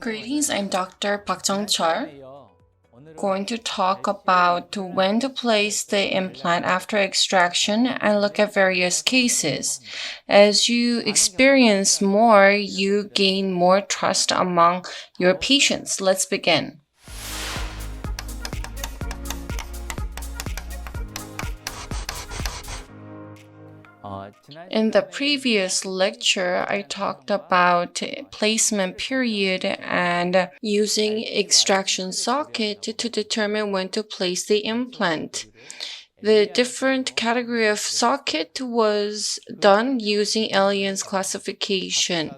Greetings, I'm Dr. Park Jung-chul. Going to talk about when to place the implant after extraction and look at various cases. As you experience more, you gain more trust among your patients. Let's begin. In the previous lecture, I talked about placement period and using extraction socket to determine when to place the implant. The different category of socket was done using Alien's classification.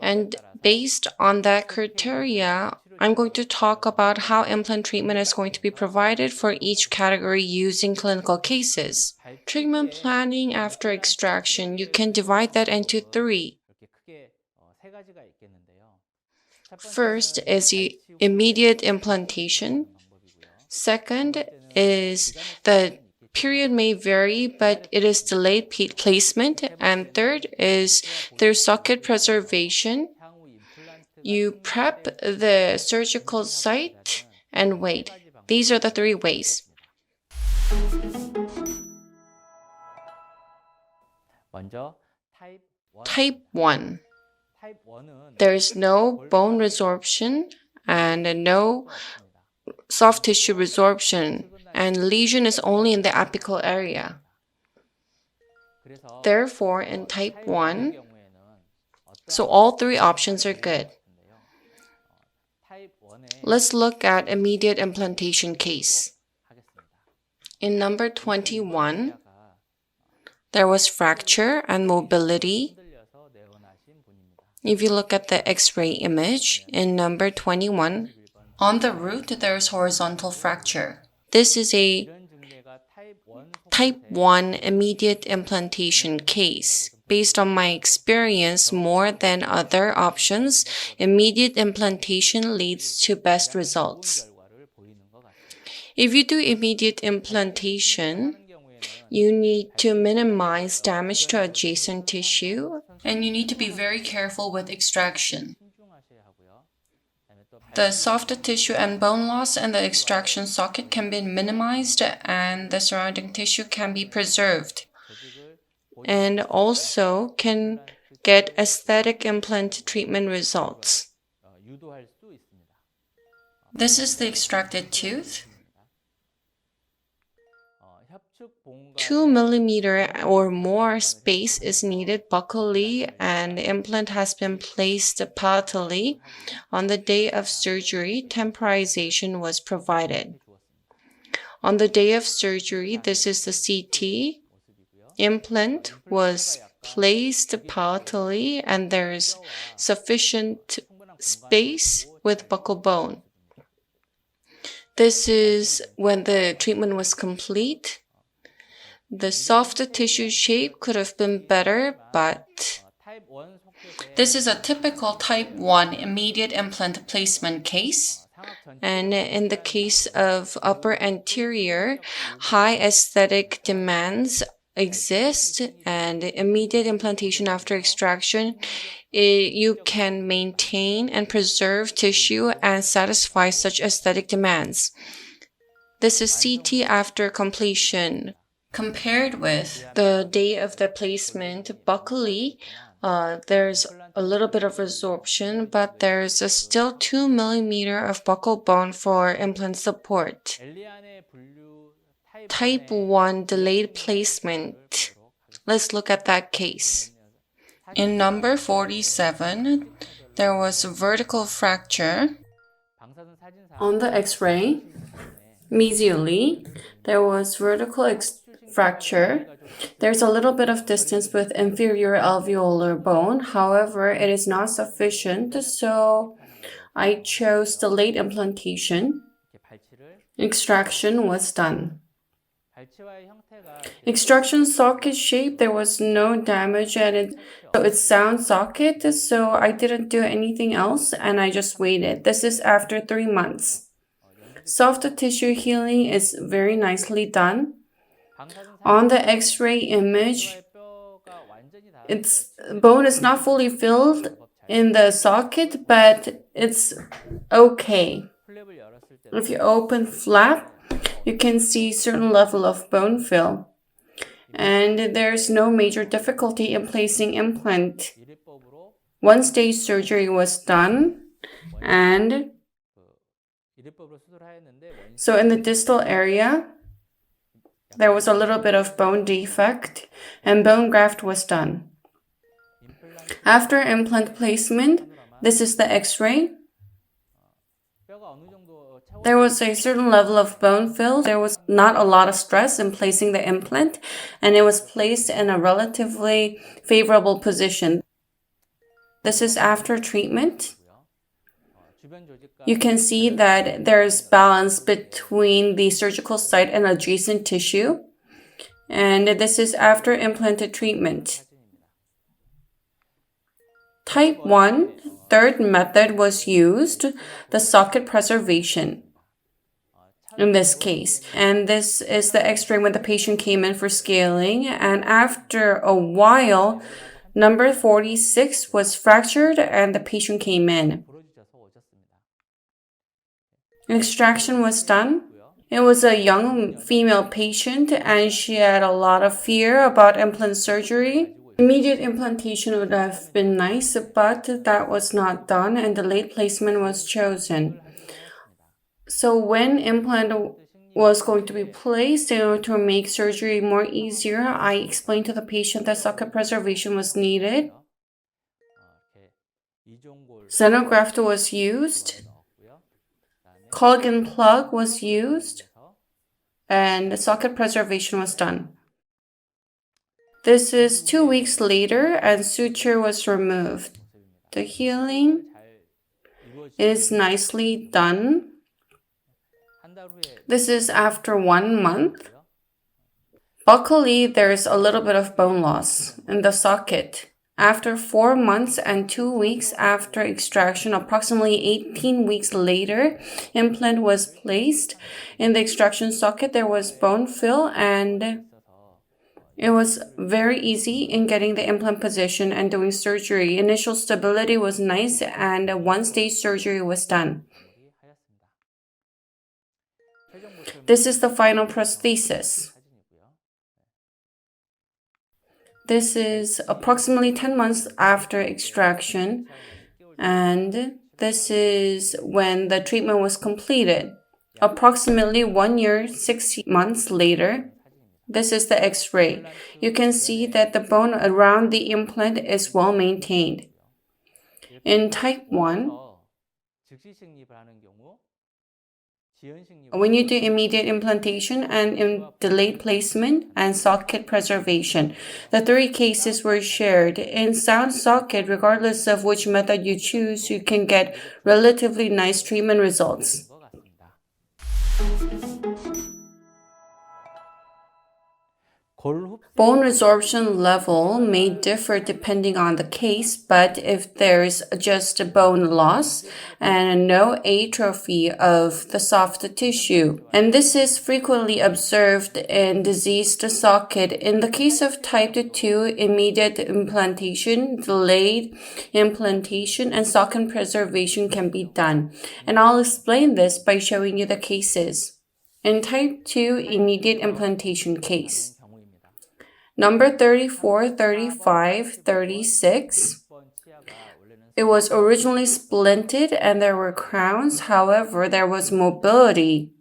And based on that criteria, I'm going to talk about how implant treatment is going to be provided for each category using clinical cases. Treatment planning after extraction, you can divide that into three. First is the immediate implantation. Second is the period may vary, but it is delayed placement. And third is through socket preservation. You prep the surgical site and wait. These are the three ways. Type 1. There is no bone resorption and no soft tissue resorption, and lesion is only in the apical area. Therefore, in type 1, so all three options are good. Let's look at immediate implantation case. In number 21, there was fracture and mobility. If you look at the X-ray image, in number 21, on the root, there is horizontal fracture. This is a type 1 immediate implantation case. Based on my experience, more than other options, immediate implantation leads to best results. If you do immediate implantation, you need to minimize damage to adjacent tissue, and you need to be very careful with extraction. The soft tissue and bone loss in the extraction socket can be minimized, and the surrounding tissue can be preserved, and also can get aesthetic implant treatment results. This is the extracted tooth. 2 mm or more space is needed buccally, and the implant has been placed palatally. On the day of surgery, temporization was provided. On the day of surgery, this is the CT. Implant was placed palatally, and there is sufficient space with buccal bone. This is when the treatment was complete. The soft tissue shape could have been better, but this is a typical type 1 immediate implant placement case. And in the case of upper anterior, high aesthetic demands exist, and immediate implantation after extraction, you can maintain and preserve tissue and satisfy such aesthetic demands. This is CT after completion. Compared with the day of the placement, buccally, there's a little bit of resorption, but there's still 2 mm of buccal bone for implant support. Type 1 delayed placement. Let's look at that case. In number 47, there was a vertical fracture. On the X-ray, medially, there was vertical fracture. There's a little bit of distance with inferior alveolar bone. However, it is not sufficient, so I chose delayed implantation. Extraction was done. Extraction socket shape, there was no damage, and it's sound socket, so I didn't do anything else, and I just waited. This is after 3 months. Soft tissue healing is very nicely done. On the X-ray image, its bone is not fully filled, in the socket, but it's okay. If you open flap, you can see certain level of bone fill, and there's no major difficulty in placing implant. One-stage surgery was done, and so in the distal area, there was a little bit of bone defect, and bone graft was done. After implant placement, this is the X-ray. There was a certain level of bone fill. There was not a lot of stress in placing the implant, and it was placed in a relatively favorable position. This is after treatment. You can see that there's balance between the surgical site and adjacent tissue, and this is after implanted treatment. Type 1, third method was used, the socket preservation in this case. And this is the x-ray when the patient came in for scaling. And after a while, number 46 was fractured and the patient came in. Extraction was done. It was a young female patient and she had a lot of fear about implant surgery. Immediate implantation would have been nice, but that was not done and delayed placement was chosen. So when implant was going to be placed in order to make surgery more easier, I explained to the patient that socket preservation was needed. Xenograft was used. Collagen plug was used. And socket preservation was done. This is 2 weeks later and suture was removed. The healing is nicely done. This is after 1 month. Luckily, there's a little bit of bone loss in the socket. After 4 months and 2 weeks after extraction, approximately 18 weeks later, implant was placed. In the extraction socket, there was bone fill and it was very easy in getting the implant position and doing surgery. Initial stability was nice and a one-stage surgery was done. This is the final prosthesis. This is approximately 10 months after extraction, and this is when the treatment was completed. Approximately 1 year, 6 months later, this is the X-ray. You can see that the bone around the implant is well maintained. In type 1, when you do immediate implantation and in delayed placement and socket preservation, the 3 cases were shared. In sound socket, regardless of which method you choose, you can get relatively nice treatment results. Bone resorption level may differ depending on the case, but if there's just a bone loss and no atrophy of the soft tissue, and this is frequently observed in diseased socket. In the case of type 2, immediate implantation, delayed implantation, and socket preservation can be done. And I'll explain this by showing you the cases. In type 2 immediate implantation case, number 34, 35, 36. It was originally splinted and there were crowns. However, there was mobility.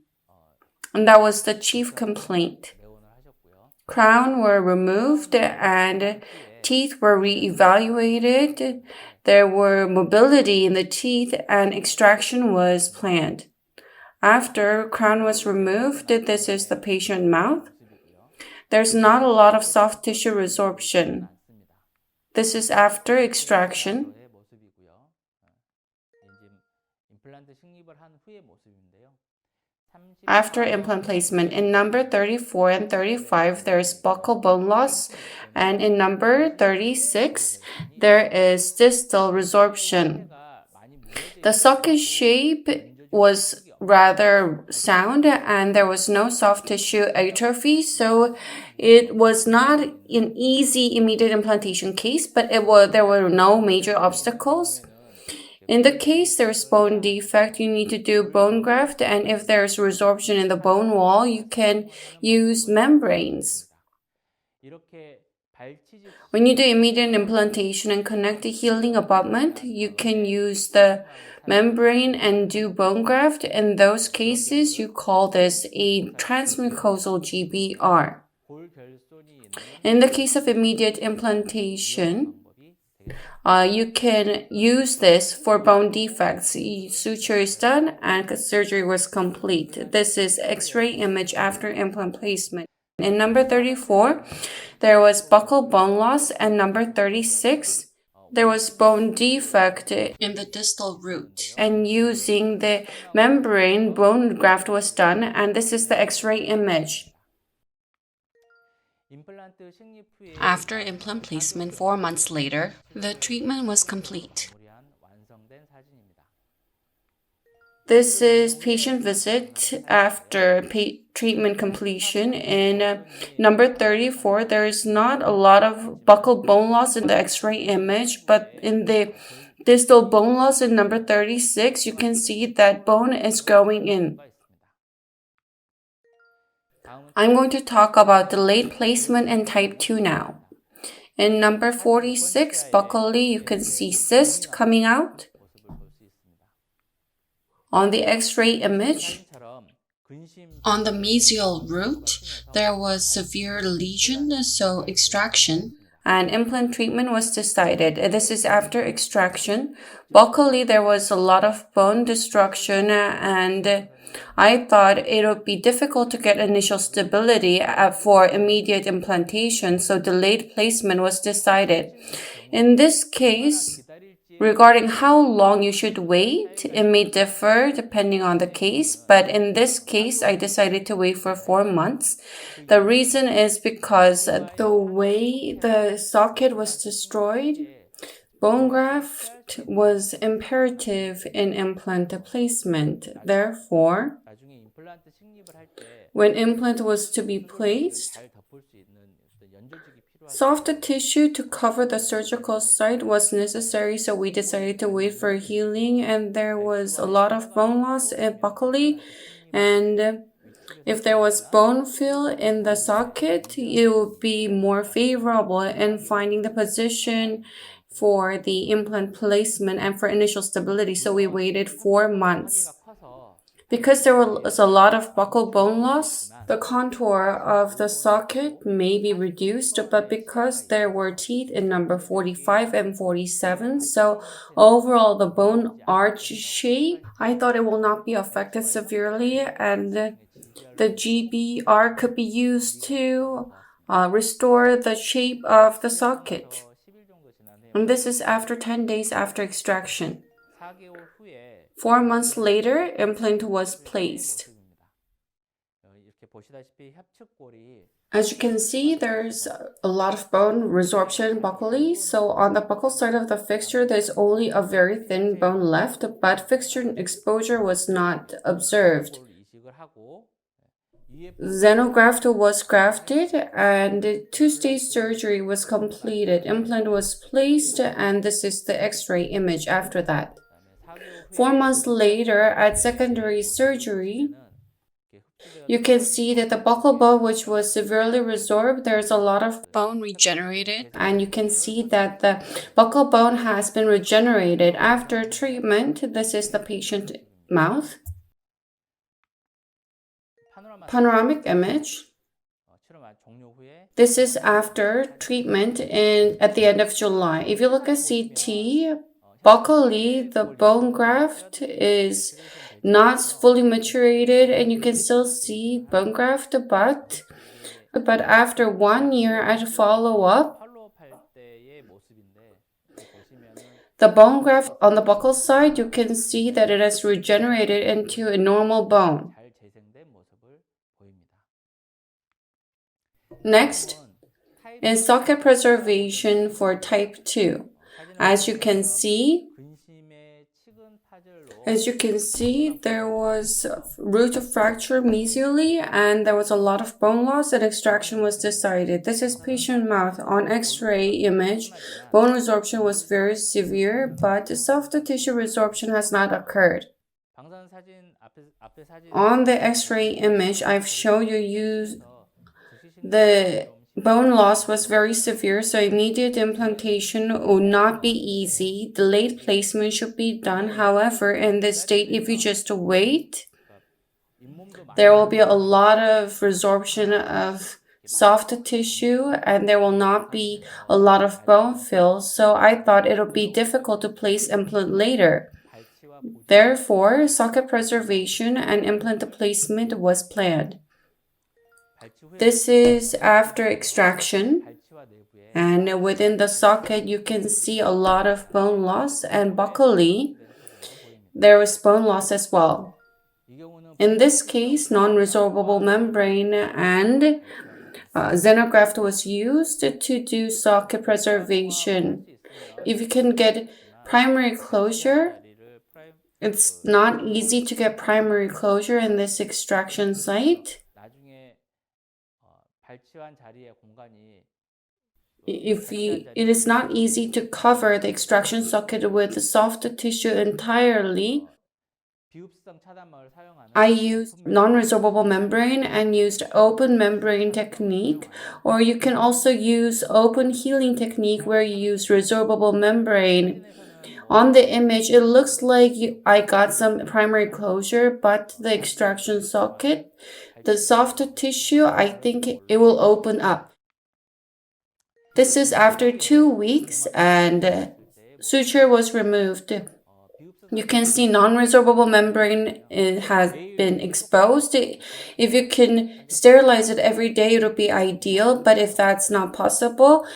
And that was the chief complaint. Crown were removed and teeth were re-evaluated. There were mobility in the teeth and extraction was planned. After crown was removed, this is the patient mouth. There's not a lot of soft tissue resorption. This is after extraction. After implant placement, in number 34 and 35, there is buccal bone loss, and in number 36, there is distal resorption. The socket shape was rather sound and there was no soft tissue atrophy, so it was not an easy immediate implantation case, but there were no major obstacles. In the case there's bone defect, you need to do bone graft, and if there's resorption in the bone wall, you can use membranes. When you do immediate implantation and connect the healing abutment, you can use the membrane and do bone graft. In those cases, you call this a transmucosal GBR. In the case of immediate implantation, you can use this for bone defects. Suture is done and surgery was complete. This is X-ray image after implant placement. In number 34, there was buccal bone loss, and number 36, there was bone defect in the distal root. And using the membrane, bone graft was done, and this is the X-ray image. After implant placement 4 months later, the treatment was complete. This is patient visit after treatment completion. In number 34, there is not a lot of buccal bone loss in the X-ray image, but in the distal bone loss in number 36, you can see that bone is growing in. I'm going to talk about delayed placement in type 2 now. In number 46, buccally, you can see cyst coming out. On the X-ray image, on the mesial root, there was severe lesion, so extraction, and implant treatment was decided. This is after extraction. Buccally, there was a lot of bone destruction, and I thought it would be difficult to get initial stability for immediate implantation, so delayed placement was decided. In this case, regarding how long you should wait, it may differ depending on the case, but in this case, I decided to wait for 4 months. The reason is because the way the socket was destroyed, bone graft was imperative in implant placement. Therefore, when implant was to be placed, soft tissue to cover the surgical site was necessary, so we decided to wait for healing, and there was a lot of bone loss buccally, and if there was bone fill in the socket, it would be more favorable in finding the position for the implant placement and for initial stability, so we waited 4 months. Because there was a lot of buccal bone loss, the contour of the socket may be reduced, but because there were teeth in number 45 and 47, so overall the bone arch shape, I thought it will not be affected severely, and the GBR could be used to restore the shape of the socket. And this is after 10 days after extraction. 4 months later, implant was placed. As you can see, there's a lot of bone resorption buccally. So on the buccal side of the fixture, there's only a very thin bone left, but fixture exposure was not observed. Xenograft was grafted and 2-stage surgery was completed. Implant was placed, and this is the X-ray image after that. 4 months later, at secondary surgery, you can see that the buccal bone, which was severely resorbed, there's a lot of bone regenerated, and you can see that the buccal bone has been regenerated. After treatment, this is the patient mouth. Panoramic image. This is after treatment at the end of July. If you look at CT, buccally, the bone graft is not fully maturated, and you can still see bone graft, but after 1 year at follow-up, the bone graft on the buccal side, you can see that it has regenerated into a normal bone. Next is socket preservation for type 2. As you can see, As you can see, there was root fracture mesially and there was a lot of bone loss and extraction was decided. This is patient mouth. On x-ray image, bone resorption was very severe, but soft tissue resorption has not occurred. On the x-ray image, I've shown you the bone loss was very severe, so immediate implantation will not be easy. Delayed placement should be done. However, in this state, if you just wait, there will be a lot of resorption of soft tissue and there will not be a lot of bone fill. So I thought it'll be difficult to place implant later. Therefore, socket preservation and implant placement was planned. This is after extraction, and within the socket you can see a lot of bone loss, and buccally there was bone loss as well. In this case, non-resorbable membrane and xenograft was used to do socket preservation. If you can get primary closure, it's not easy to get primary closure in this extraction site. It is not easy to cover the extraction socket with soft tissue entirely. I used non-resorbable membrane and used open membrane technique, or you can also use open healing technique where you use resorbable membrane. On the image, it looks like I got some primary closure, but the extraction socket, the soft tissue, I think it will open up. This is after 2 weeks and suture was removed. You can see non-resorbable membrane has been exposed. If you can sterilize it every day, it'll be ideal, but if that's not possible,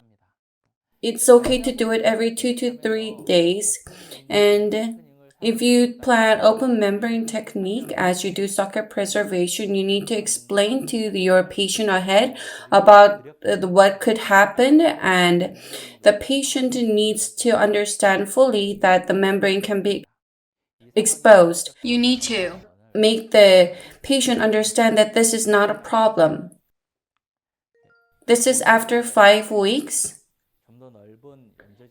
it's okay to do it every 2 to 3 days. And if you plan open membrane technique as you do socket preservation, you need to explain to your patient ahead about what could happen, and the patient needs to understand fully that the membrane can be exposed. You need to make the patient understand that this is not a problem. This is after 5 weeks.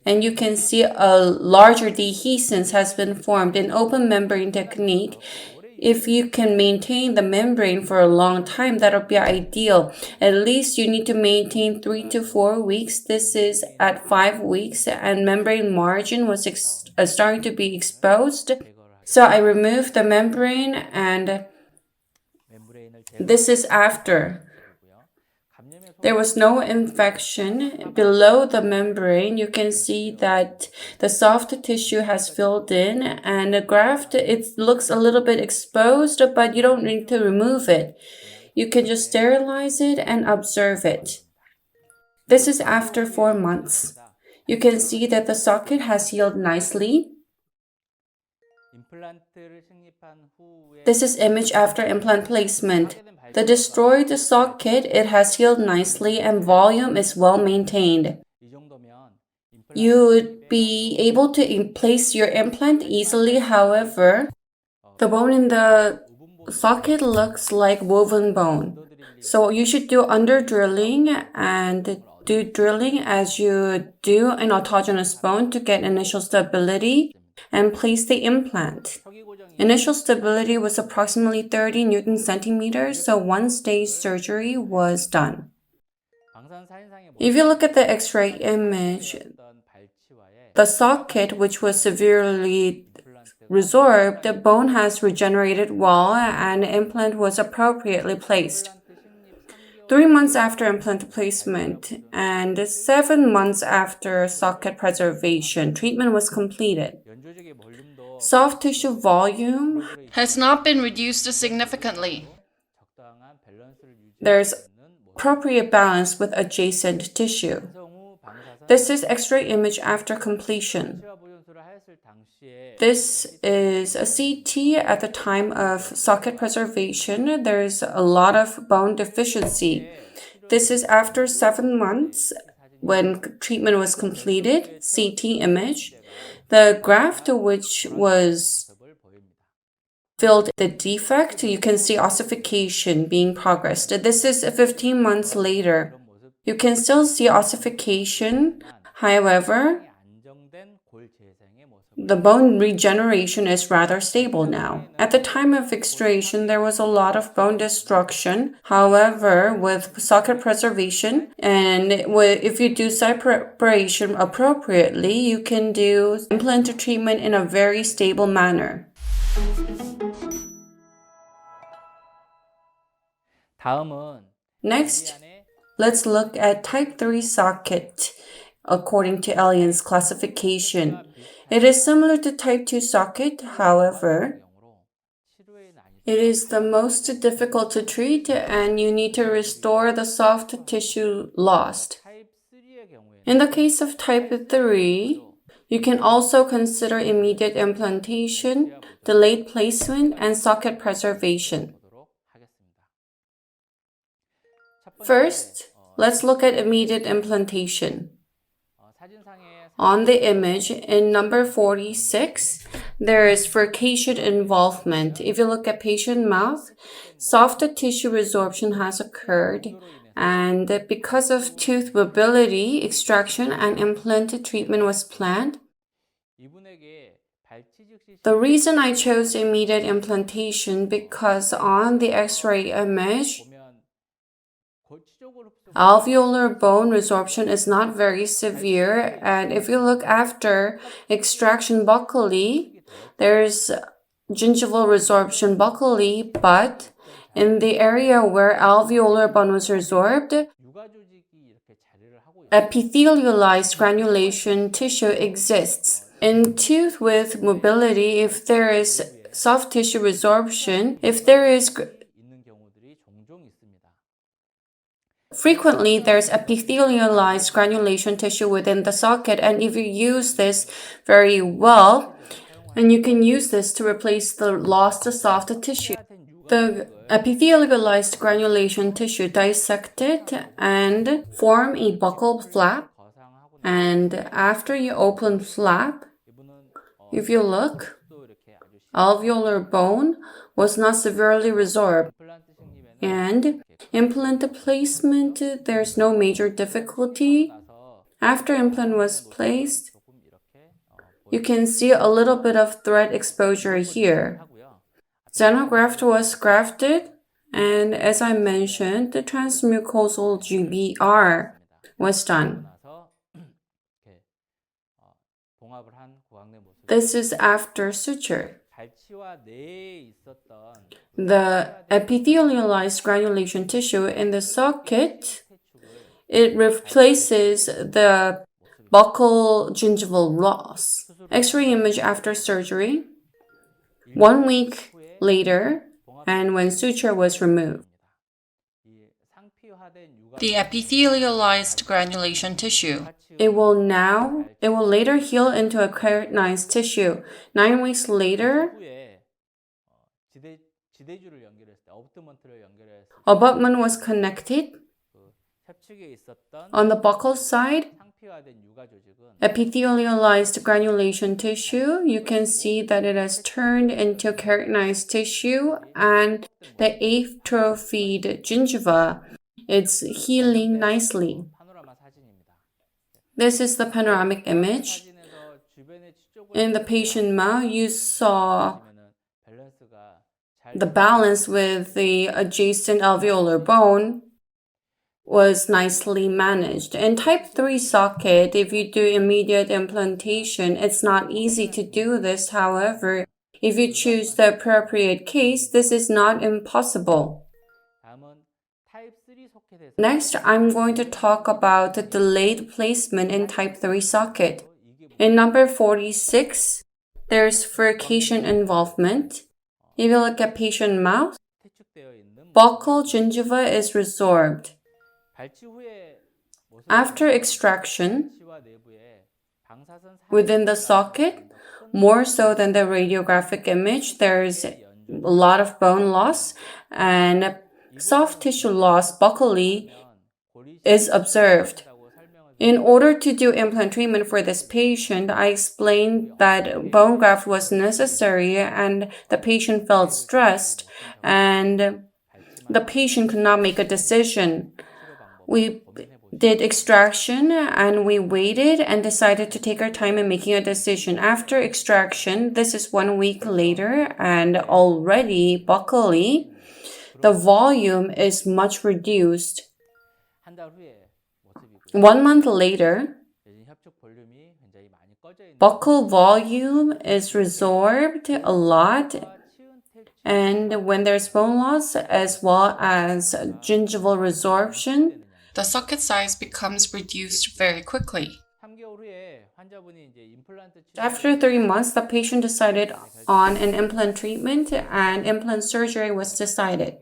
And you can see a larger dehiscence has been formed in open membrane technique. If you can maintain the membrane for a long time, that'll be ideal. At least you need to maintain 3 to 4 weeks. This is at 5 weeks, and membrane margin was starting to be exposed. So I removed the membrane, and this is after. There was no infection. Below the membrane, you can see that the soft tissue has filled in, and the graft, it looks a little bit exposed, but you don't need to remove it. You can just sterilize it and observe it. This is after 4 months. You can see that the socket has healed nicely. This is image after implant placement. The destroyed socket, it has healed nicely and volume is well maintained. You would be able to place your implant easily. However, the bone in the socket looks like woven bone. So you should do under drilling and do drilling as you do an autogenous bone to get initial stability and place the implant. Initial stability was approximately 30 Newton centimeters, so 1-stage surgery was done. If you look at the X-ray image, the socket, which was severely resorbed, the bone has regenerated well and the implant was appropriately placed. 3 months after implant placement and 7 months after socket preservation, treatment was completed. Soft tissue volume has not been reduced significantly. There's appropriate balance with adjacent tissue. This is X-ray image after completion. This is a CT at the time of socket preservation. There's a lot of bone deficiency. This is after 7 months when treatment was completed, CT image. The graft, which was filled the defect, you can see ossification being progressed. This is 15 months later. You can still see ossification. However, the bone regeneration is rather stable now. At the time of extraction, there was a lot of bone destruction. However, with socket preservation and if you do site preparation appropriately, you can do implant treatment in a very stable manner. Next, let's look at type 3 socket according to Allianz classification. It is similar to type 2 socket, however, it is the most difficult to treat and you need to restore the soft tissue lost. In the case of type 3, you can also consider immediate implantation, delayed placement, and socket preservation. First, let's look at immediate implantation. On the image in number 46, there is furcation involvement. If you look at patient mouth, soft tissue resorption has occurred, and because of tooth mobility, extraction and implant treatment was planned. The reason I chose immediate implantation because on the X-ray image, alveolar bone resorption is not very severe, and if you look after extraction buccally, there's gingival resorption buccally, but in the area where alveolar bone was resorbed, epithelialized granulation tissue exists. In tooth with mobility, if there is soft tissue resorption, frequently, there's epithelialized granulation tissue within the socket, and if you use this very well, and you can use this to replace the lost soft tissue. The epithelialized granulation tissue dissected and form a buccal flap, and after you open flap, if you look, alveolar bone was not severely resorbed. And implant placement, there's no major difficulty. After implant was placed, you can see a little bit of thread exposure here. Xenograft was grafted, and as I mentioned, the transmucosal GBR was done. This is after suture. The epithelialized granulation tissue in the socket, it replaces the buccal gingival loss. X-ray image after surgery, 1 week later, and when suture was removed. The epithelialized granulation tissue. It will later heal into a keratinized tissue. 9 weeks later, abutment was connected. On the buccal side, epithelialized granulation tissue, you can see that it has turned into keratinized tissue, and the atrophied gingiva, it's healing nicely. This is the panoramic image. In the patient mouth, you saw the balance with the adjacent alveolar bone was nicely managed. In type 3 socket, if you do immediate implantation, it's not easy to do this. However, if you choose the appropriate case, this is not impossible. Next, I'm going to talk about the delayed placement in type 3 socket. In number 46, there's furcation involvement. If you look at patient mouth, buccal gingiva is resorbed. After extraction, within the socket, more so than the radiographic image, there's a lot of bone loss and soft tissue loss buccally is observed. In order to do implant treatment for this patient, I explained that bone graft was necessary and the patient felt stressed and the patient could not make a decision. We did extraction and we waited and decided to take our time in making a decision. After extraction, this is 1 week later, and already buccally, the volume is much reduced. 1 month later, buccal volume is resorbed a lot, and when there's bone loss as well as gingival resorption, the socket size becomes reduced very quickly. After 3 months, the patient decided on an implant treatment and implant surgery was decided.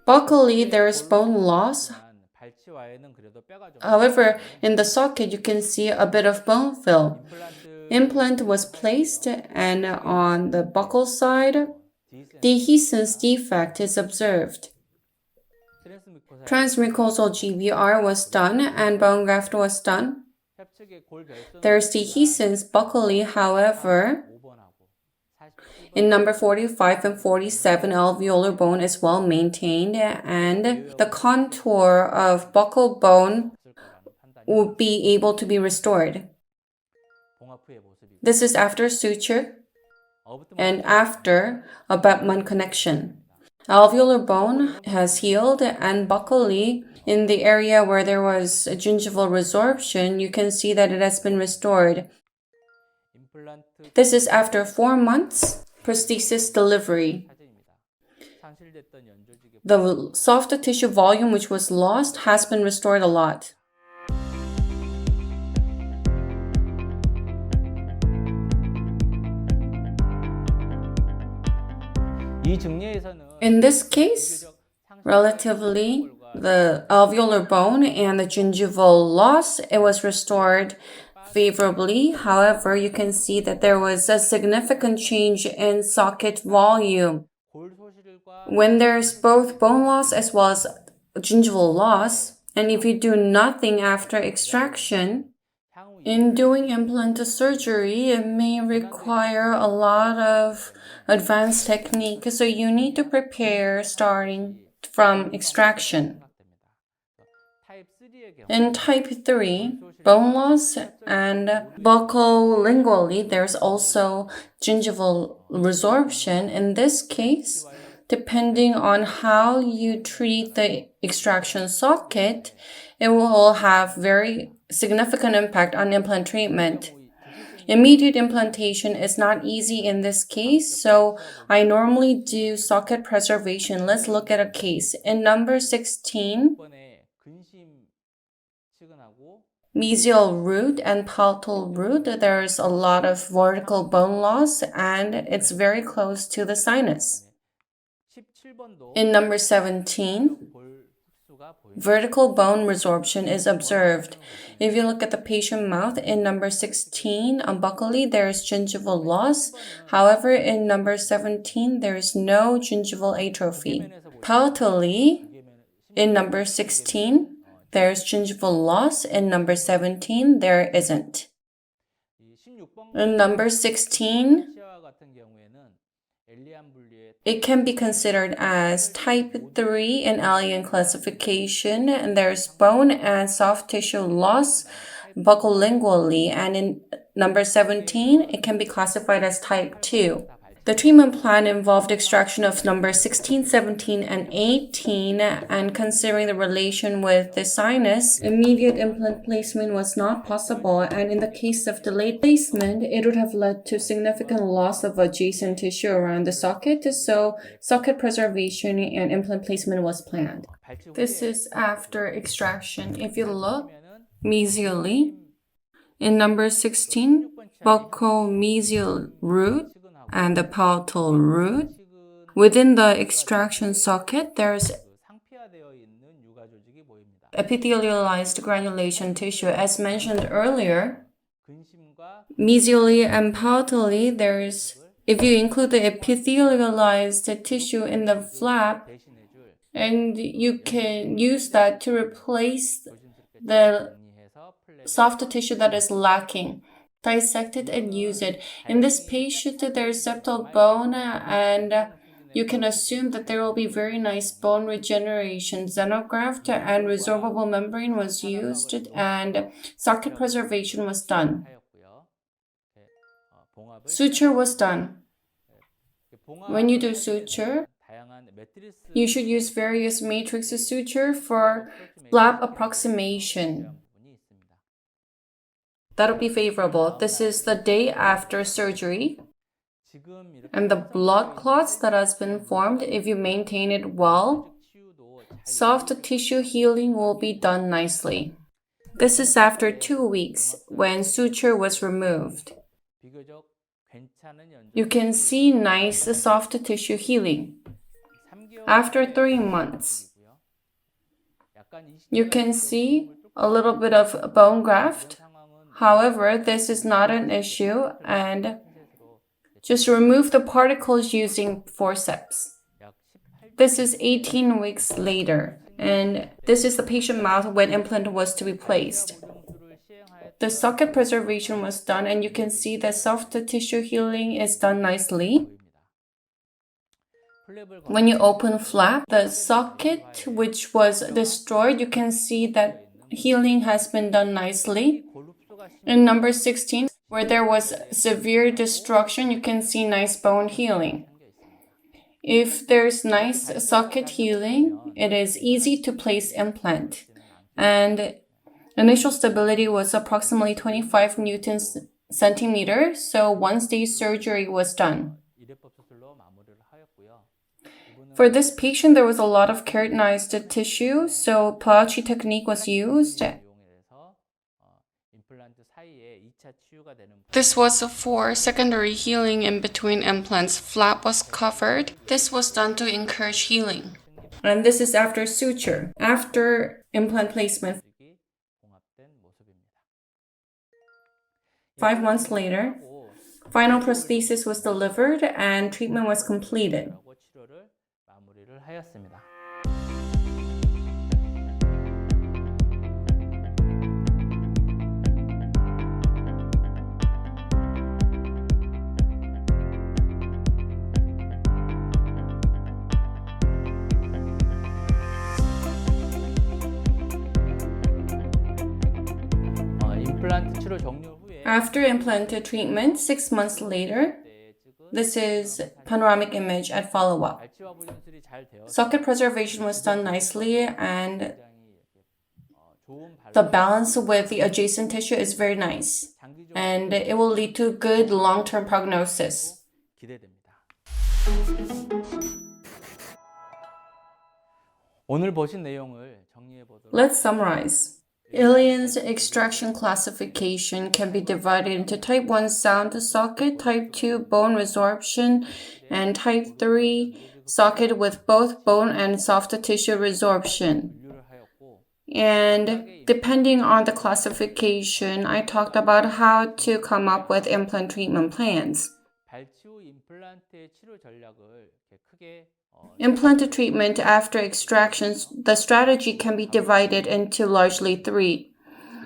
Buccally, there is bone loss. However, in the socket, you can see a bit of bone fill. Implant was placed, and on the buccal side, dehiscence defect is observed. Transmucosal GBR was done and bone graft was done. There's dehiscence buccally, however, in number 45 and 47, alveolar bone is well maintained and the contour of buccal bone will be able to be restored. This is after suture and after abutment connection. Alveolar bone has healed and buccally, in the area where there was gingival resorption, you can see that it has been restored. This is after 4 months prosthesis delivery. The soft tissue volume which was lost has been restored a lot. In this case, relatively, the alveolar bone and the gingival loss, it was restored favorably. However, you can see that there was a significant change in socket volume. When there's both bone loss as well as gingival loss, and if you do nothing after extraction, in doing implant surgery, it may require a lot of advanced technique, so you need to prepare starting from extraction. In type 3, bone loss and buccolingually, there's also gingival resorption. In this case, depending on how you treat the extraction socket, it will have very significant impact on implant treatment. Immediate implantation is not easy in this case, so I normally do socket preservation. Let's look at a case. In number 16, mesial root and palatal root, there's a lot of vertical bone loss and it's very close to the sinus. In number 17, vertical bone resorption is observed. If you look at the patient mouth, in number 16, buccally, there is gingival loss. However, in number 17, there is no gingival atrophy. Palatally, in number 16, there is gingival loss. In number 17, there isn't. In number 16, it can be considered as type 3 in Alien classification, and there's bone and soft tissue loss buccolingually, and in number 17, it can be classified as type 2. The treatment plan involved extraction of number 16, 17, and 18, and considering the relation with the sinus, immediate implant placement was not possible, and in the case of delayed placement, it would have led to significant loss of adjacent tissue around the socket, so socket preservation and implant placement was planned. This is after extraction. If you look mesially, in number 16, buccomesial root and the palatal root. Within the extraction socket, there's epithelialized granulation tissue. As mentioned earlier, mesially and palatally, if you include the epithelialized tissue in the flap, And you can use that to replace the soft tissue that is lacking. Dissect it and use it. In this patient, there's septal bone, and you can assume that there will be very nice bone regeneration. Xenograft and resorbable membrane was used, and socket preservation was done. Suture was done. When you do suture, you should use various matrix suture for flap approximation. That'll be favorable. This is the day after surgery. And the blood clots that has been formed, if you maintain it well, soft tissue healing will be done nicely. This is after 2 weeks when suture was removed. You can see nice soft tissue healing. After 3 months, you can see a little bit of bone graft. However, this is not an issue, and just remove the particles using forceps. This is 18 weeks later, and this is the patient mouth when implant was to be placed. The socket preservation was done, and you can see that soft tissue healing is done nicely. When you open flap, the socket which was destroyed, you can see that healing has been done nicely. In number 16, where there was severe destruction, you can see nice bone healing. If there's nice socket healing, it is easy to place implant. And initial stability was approximately 25 newtons centimeter, so 1 stage surgery was done. For this patient, there was a lot of keratinized tissue, so Plauchi technique was used. This was for secondary healing in between implants. Flap was covered. This was done to encourage healing. And this is after suture, after implant placement. 5 months later, final prosthesis was delivered and treatment was completed. After implanted treatment, 6 months later, this is panoramic image at follow-up. Socket preservation was done nicely, and the balance with the adjacent tissue is very nice, and it will lead to good long-term prognosis. Let's summarize. Ilian's extraction classification can be divided into type 1 sound socket, type 2 bone resorption, and type 3 socket with both bone and soft tissue resorption. And depending on the classification, I talked about how to come up with implant treatment plans. Implant treatment after extractions, the strategy can be divided into largely 3.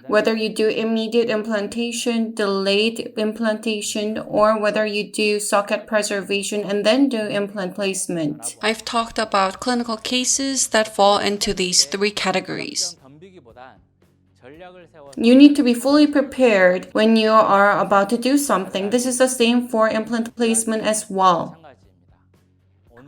Whether you do immediate implantation, delayed implantation, or whether you do socket preservation and then do implant placement. I've talked about clinical cases that fall into these 3 categories. You need to be fully prepared when you are about to do something. This is the same for implant placement as well.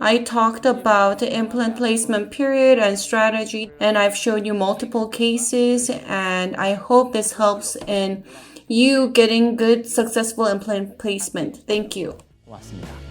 I talked about the implant placement period and strategy, and I've shown you multiple cases, and I hope this helps in you getting good, successful implant placement. Thank you. 고맙습니다.